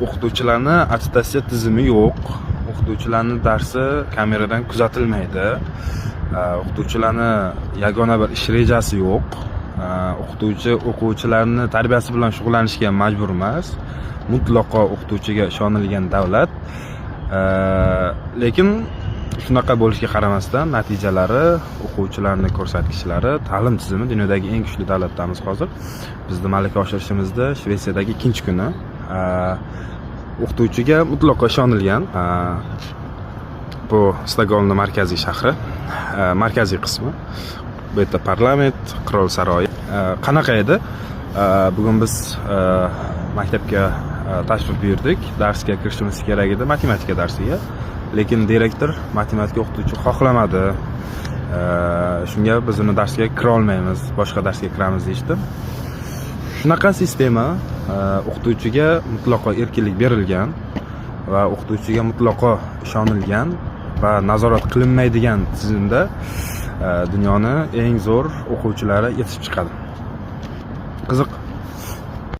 O'qituvchilarni attestatsiya tizimi yo'q. O'qituvchilarning darsi kameradan kuzatilmaydi. O'qituvchilarni yagona bir ish rejasi yo'q. O'qituvchi o'quvchilarni tarbiyasi bilan shug'ullanishga majbur emas. Mutlaqo o'qituvchiga ishonilgan davlat. Lekin shunaqa bo'lishiga qaramasdan natijalari, o'quvchilarning ko'rsatkichlari, ta'lim tizimi dunyodagi eng kuchli davlatdamiz hozir. Bizning malaka oshirishimizda Shvetsiyadagi ikkinchi kuni. O'qituvchiga mutlaqo ishonilgan. Bu Stokgolmning markaziy shahri, markaziy qismi. Bu yerda parlament, qirol saroyi. Qanaqa edi? Bugun biz maktabga tashrif buyurdik. Darsga kirishimiz kerak edi, matematika darsiga. Lekin direktor matematika o'qituvchi xohlamadi. Shunga biz uni darsga kira olmaymiz, boshqa darsga kiramiz deydi. Shunaqa sistema o'qituvchiga mutlaqo erkinlik berilgan va o'qituvchiga mutlaqo ishonilgan va nazorat qilinmaydigan tizimda dunyoning eng zo'r o'quvchilari yetishib chiqadi. Qiziq.